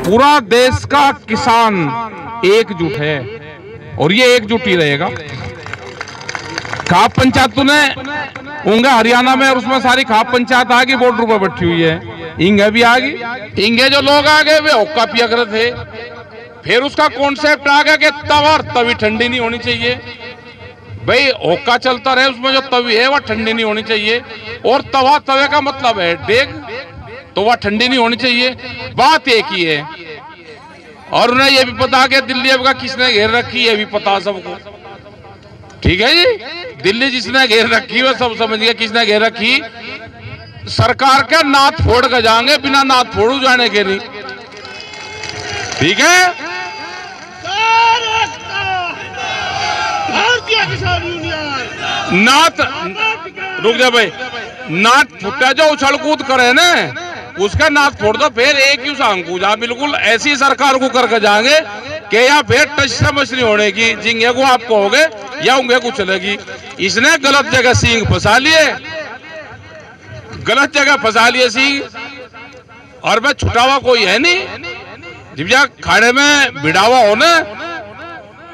पूरा देश का किसान एकजुट है और ये एकजुट ही रहेगा। खाप पंचायतों ने उंगे हरियाणा में और उसमें सारी खाप पंचायत आ गई, बॉर्डर पर बैठी हुई है। इंगे भी आ गई। इंगे जो लोग आ गए वे हुक्का पिया करे थे। फिर उसका कॉन्सेप्ट आ गया कि तवा तवी ठंडी नहीं होनी चाहिए। भाई हुक्का चलता रहे, उसमें जो तवी है वह ठंडी नहीं होनी चाहिए। और तवा तवे का मतलब है डेग, तो वह ठंडी नहीं होनी चाहिए। बात एक ही है। और उन्हें यह भी पता कि दिल्ली अब का किसने घेर रखी है, भी पता सबको। ठीक है जी, दिल्ली जिसने घेर रखी है सब समझ गया किसने घेर रखी। सरकार के नाथ फोड़ के जाएंगे, बिना नाथ फोड़ू जाने के नहीं। ठीक है, भारतीय किसान यूनियन नाथ रुक जा भाई, नाथ फुटा जो उछल कूद करे ना उसका नाथ फोड़ दो। फिर एक ही सांकू जा, बिल्कुल ऐसी सरकार को करके जाएंगे कि यहाँ फिर टच समझ नहीं होने की। जिंगे को आप कहोगे या उंगे को चलेगी। इसने गलत जगह सींग फंसा लिए, गलत जगह फंसा लिए सींग। और मैं छुटावा कोई है नहीं। जब जा खाने में भिड़ावा हो ना,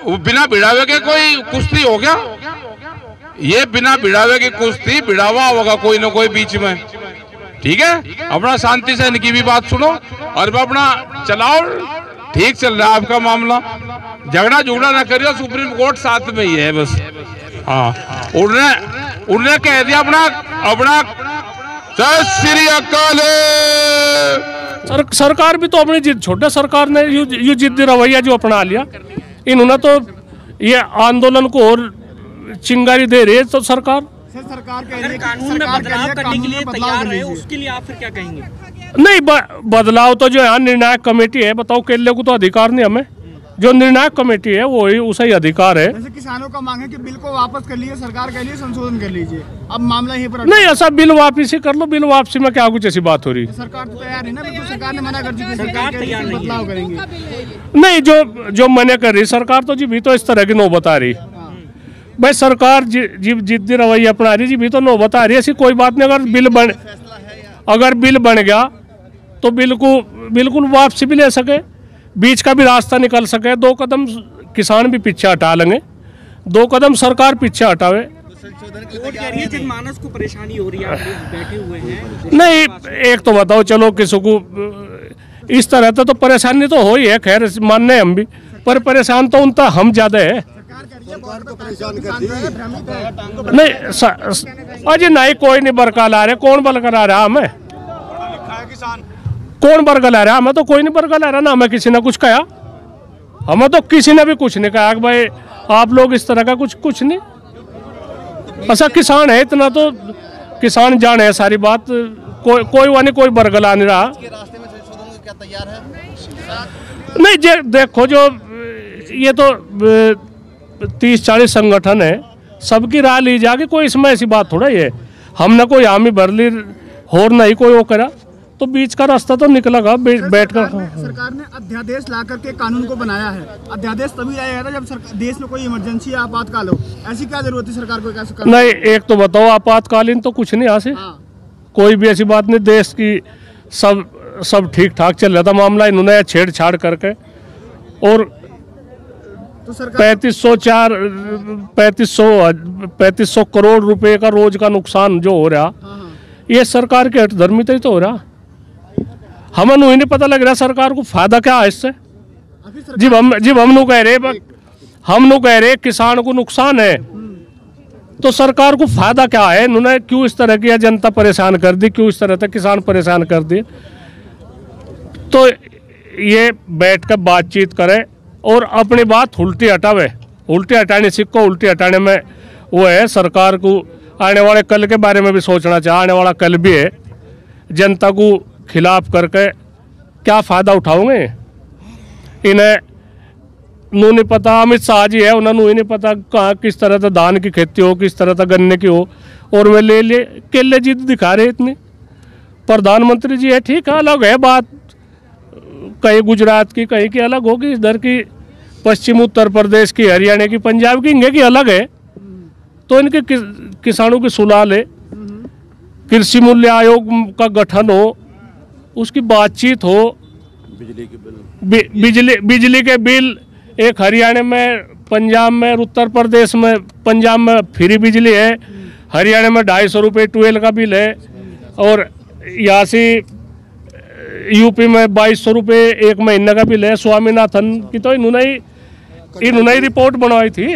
वो बिना भिड़ावे के कोई कुश्ती हो गया। ये बिना भिड़ावे की कुश्ती, भिड़ावा होगा कोई ना कोई बीच में। ठीक है, अपना शांति से इनकी भी बात सुनो और अपना चलाओ। ठीक चल रहा है आपका मामला, झगड़ा झुगड़ा ना करियो। सुप्रीम कोर्ट साथ में ही है बस। हाँ, उन्होंने कह दिया अपना सत श्री अकाल। सरकार भी तो अपनी जिद, छोटे सरकार ने यू जिद्दी रवैया जो अपना लिया। इन्होंने तो ये आंदोलन को और चिंगारी दे रही है। तो सरकार कह रही है कानून में बदलाव करने के लिए तैयार है, उसके लिए आप फिर क्या कहेंगे? नहीं, बदलाव तो जो है निर्णायक कमेटी है। बताओ, केले को तो अधिकार नहीं, हमें जो निर्णायक कमेटी है वो ही उसे ही अधिकार है। जैसे किसानों का मांग है कि बिल को वापस कर लीजिए, सरकार के लिए संशोधन कर लीजिए। अब मामला यहीं पर नहीं, ऐसा बिल वापसी कर लो। बिल वापसी में क्या कुछ ऐसी बात हो रही है? सरकार तो तैयार है ना, बिल्कुल सरकार ने मना कर चुकी है। सरकार तैयार नहीं, बदलाव करेंगे। नहीं, जो मना कर रही सरकार तो जी भी तो इस तरह की नौबत आ रही। भाई सरकार जिद्दी रवैया अपना रही जी भी तो नौबत आ रही। ऐसी कोई बात नहीं। अगर बिल बन गया तो बिल्कुल वापसी भी ले सके, बीच का भी रास्ता निकल सके। 2 कदम किसान भी पीछे हटा लेंगे, 2 कदम सरकार पीछे हटावे। जनमानस को परेशानी हो रही है, आप बैठे हुए हैं। नहीं, एक तो बताओ, चलो किसी को इस तरह तो परेशानी तो हो ही है, खैर मानने हम भी, पर परेशान तो उनका हम ज्यादा है। नहीं अजी नहीं, कोई नहीं बरकरार है। कौन बरकरार है? हमें कौन बरकरार है? हमें तो कोई नहीं बरकरार है ना। हमें किसी ने कुछ कहा? हमें तो किसी ने भी कुछ नहीं कहा कि भाई आप लोग इस तरह का कुछ नहीं। ऐसा किसान है, इतना तो किसान जाने है सारी बात। कोई बरकरार नहीं रहा। नहीं देखो, जो ये तो 30-40 संगठन है, सबकी राय ली जाके। कोई इसमें ऐसी बात थोड़ा ही है। हमने कोई हामी भर ली और नहीं कोई वो करा, तो बीच का रास्ता तो निकलेगा बैठ कर। सरकार ने अध्यादेश ला करके कानून को बनाया है। अध्यादेश तभी लाया जाता है जब देश में कोई इमरजेंसी या आपातकाल हो। ऐसी क्या जरूरत है सरकार को? कैसे नहीं, एक तो बताओ, आपातकालीन तो कुछ नहीं यहाँ से। कोई भी ऐसी बात नहीं। देश की सब ठीक ठाक चल रहा था मामला। इन्होंने छेड़छाड़ करके और 3500 करोड़ रुपए का रोज का नुकसान जो हो रहा, ये सरकार के हठधर्मिता ही तो हो रहा। हमें ही नहीं पता लग रहा सरकार को फायदा क्या है इससे। जब हम कह रहे किसान को नुकसान है, तो सरकार को फायदा क्या है? इन्होंने क्यों इस तरह किया? जनता परेशान कर दी, क्यों इस तरह से किसान परेशान कर दिए? तो ये बैठ कर बातचीत करे और अपनी बात उल्टी हटावे। उल्टी हटाने सिक्को उल्टी हटाने में वो है। सरकार को आने वाले कल के बारे में भी सोचना चाहिए। आने वाला कल भी है। जनता को खिलाफ करके क्या फ़ायदा उठाओगे? इन्हें नू नहीं पता, अमित शाह जी है, उन्हें नहीं पता कहाँ किस तरह से धान की खेती हो, किस तरह से गन्ने की हो, और वे ले केले जिद दिखा रहे इतनी। प्रधानमंत्री जी है, ठीक है, अलग है बात। कहीं गुजरात की, कहीं की अलग होगी, इधर की पश्चिम उत्तर प्रदेश की, हरियाणा की, पंजाब की, इनके की अलग है। तो इनके किसानों की सुलह ले, कृषि मूल्य आयोग का गठन हो, उसकी बातचीत हो, बिजली के बिल एक हरियाणा में, पंजाब में, उत्तर प्रदेश में, पंजाब में फ्री बिजली है, हरियाणा में 250 रुपये ट्वेल्व का बिल है, और यहाँ से यूपी में 2200 रुपये एक महीने का बिल है। स्वामीनाथन की तो इन्होंने ही रिपोर्ट बनवाई थी,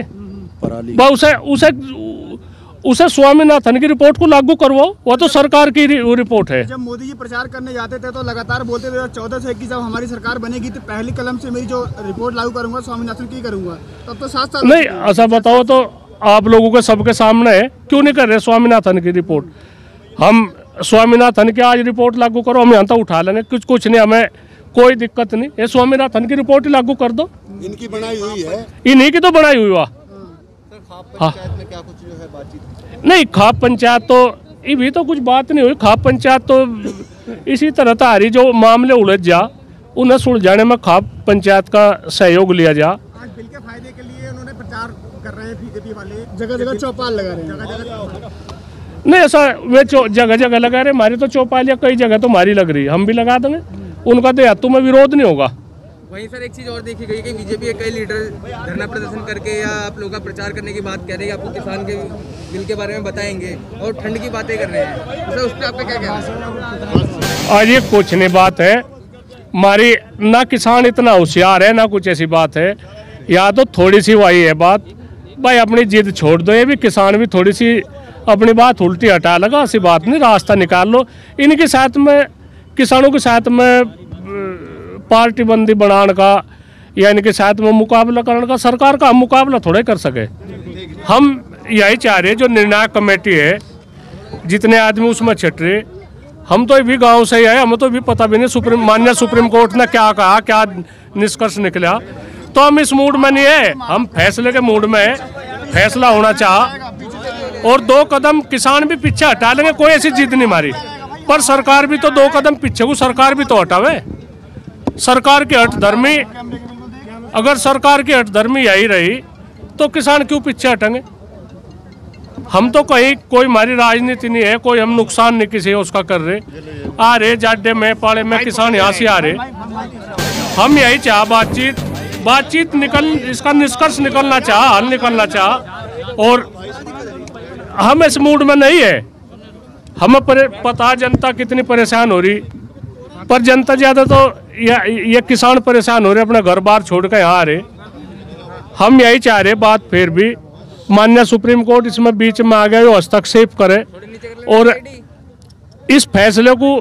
उसे स्वामीनाथन की रिपोर्ट को लागू करवाओ, वो तो सरकार की रिपोर्ट है। जब मोदी जी प्रचार करने जाते थे तो लगातार बोलते थे 14 से कि जब हमारी सरकार बनेगी तो पहली कलम से मेरी जो रिपोर्ट लागू करूंगा स्वामीनाथन की करूंगा, तब तो 7 साल नहीं। ऐसा बताओ तो आप लोगों के सबके सामने है, क्यों नहीं कर रहे स्वामीनाथन की रिपोर्ट? हम स्वामीनाथन की आज रिपोर्ट लागू करो, हम यहाँ तक उठा लेंगे, कुछ नहीं, हमें कोई दिक्कत नहीं। ये स्वामीनाथन की रिपोर्ट ही लागू कर दो, इनकी बनाई हुई है, इन्हीं की तो बनाई हुई। वाह, पंचायत में क्या कुछ जो है बातचीत नहीं? खाप पंचायत तो ये भी तो कुछ बात नहीं हुई। खाप पंचायत तो इसी तरह तारी जो मामले उलझ जा उन्हें सुलझाने में खाप पंचायत का सहयोग लिया जा। आज बिल के फायदे के लिए उन्होंने प्रचार कर रहे हैं बीजेपी वाले, जगह जगह चौपाल लगा रहे हैं। नहीं, ऐसा वे जगह जगह लगा रहे, हमारी तो चौपालियाँ कई जगह तो हमारी लग रही है, हम भी लगा देंगे, उनका देहातों में विरोध नहीं होगा। वहीं सर एक चीज़ और देखी गई कि बीजेपी के कई लीडर धरना प्रदर्शन करके या आप लोगों का प्रचार करने की बात कह रहे हैं, आपको किसान के बिल के बारे में बताएंगे और ठंड की बातें कर रहे हैं, तो उस पर आपका क्या कहना है? आज ये कुछ नहीं बात है हमारी, ना किसान इतना होशियार है ना कुछ ऐसी बात है, या तो थोड़ी सी वही है बात, भाई अपनी जिद छोड़ दो। ये भी किसान भी थोड़ी सी अपनी बात उल्टी हटा लगा, ऐसी बात नहीं, रास्ता निकाल लो। इनके साथ में, किसानों के साथ में पार्टी बंदी बनाने का या इनके साथ में मुकाबला करने का, सरकार का हम मुकाबला थोड़े कर सके। हम यही चाह रहे, जो निर्णायक कमेटी है जितने आदमी उसमें छट रहे, हम तो भी गांव से ही आए, हमें तो भी पता भी नहीं माननीय सुप्रीम कोर्ट ने क्या कहा, क्या निष्कर्ष निकला, तो हम इस मूड में नहीं है, हम फैसले के मूड में है, फैसला होना चाह और 2 कदम किसान भी पीछे हटा लेंगे, कोई ऐसी जिद नहीं मारी, पर सरकार भी तो 2 कदम पीछे को सरकार भी तो हटावे। सरकार की हठधर्मी, अगर सरकार की हठधर्मी यही रही तो किसान क्यों पीछे हटेंगे? हम तो कहीं कोई हमारी राजनीति नहीं है, कोई हम नुकसान नहीं किसी उसका कर रहे, आ रहे जाडे में पाले में किसान यहाँ से आ रहे, हम यही चाह बातचीत निकल, इसका निष्कर्ष निकलना चाह, हल निकलना चाह, और हम इस मूड में नहीं है। हमें पता जनता कितनी परेशान हो रही, पर जनता ज़्यादा तो ये किसान परेशान हो रहे, अपने घर बार छोड़ कर यहाँ आ रहे। हम यही चाह रहे, बात फिर भी माननीय सुप्रीम कोर्ट इसमें बीच में आ गया, वो हस्तक्षेप करे और इस फैसले को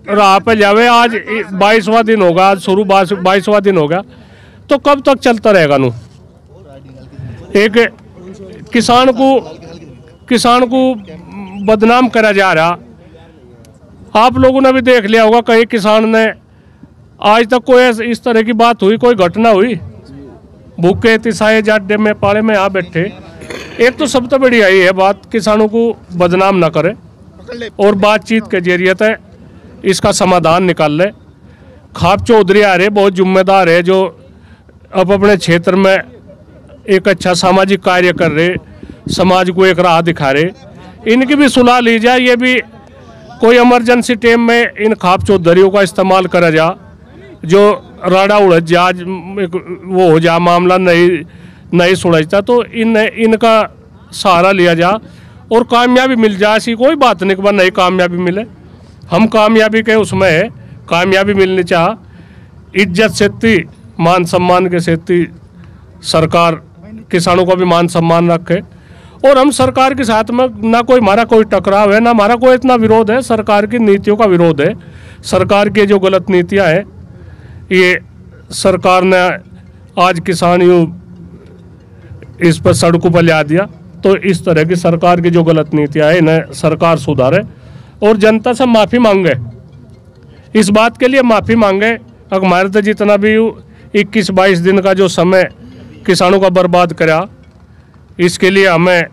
राह पे जावे। आज 22वां दिन होगा, आज शुरू 22वां दिन होगा, तो कब तक चलता रहेगा नू? एक किसान को बदनाम करा जा रहा। आप लोगों ने भी देख लिया होगा, कई किसान ने आज तक कोई इस तरह की बात हुई, कोई घटना हुई, भूखे तिसाए जाडे में पाले में यहाँ बैठे। एक तो सबसे बड़ी यही है बात, किसानों को बदनाम ना करे और बातचीत के जरिए से इसका समाधान निकाल ले। खाप चौधरी आ रहे, बहुत जिम्मेदार है, जो अब अपने क्षेत्र में एक अच्छा सामाजिक कार्य कर रहे, समाज को एक राह दिखा रहे, इनकी भी सुलह ली जाए। ये भी कोई इमरजेंसी टाइम में इन खाप चौधरियों का इस्तेमाल करा जा, जो राड़ा उड़ज जा, वो हो जा, मामला नहीं सुलझता, तो इनका सहारा लिया जा और कामयाबी मिल जाए। ऐसी कोई बात नहीं कि नहीं कामयाबी मिले, हम कामयाबी के उसमें है, कामयाबी मिलनी चाह। इज्जत सेती, मान सम्मान के सेती सरकार किसानों का भी मान सम्मान रखे, और हम सरकार के साथ में ना कोई हमारा कोई टकराव है, ना हमारा कोई इतना विरोध है, सरकार की नीतियों का विरोध है। सरकार की जो गलत नीतियां हैं, ये सरकार ने आज किसान यूँ इस पर सड़कों पर ला दिया, तो इस तरह की सरकार की जो गलत नीतियां हैं इन्हें सरकार सुधारे और जनता से माफ़ी मांगे, इस बात के लिए माफ़ी मांगे। हमारे तो जितना भी 21-22 दिन का जो समय किसानों का बर्बाद करा, इसके लिए हमें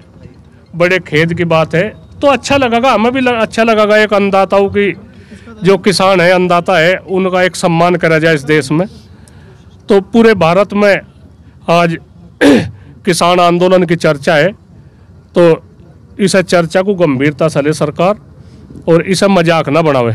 बड़े खेद की बात है। तो अच्छा लगेगा, हमें भी अच्छा लगेगा, एक अन्नदाताओं की, जो किसान है अन्नदाता है, उनका एक सम्मान करा जाए इस देश में। तो पूरे भारत में आज किसान आंदोलन की चर्चा है, तो इस चर्चा को गंभीरता से ले सरकार और इसे मजाक ना बनावे।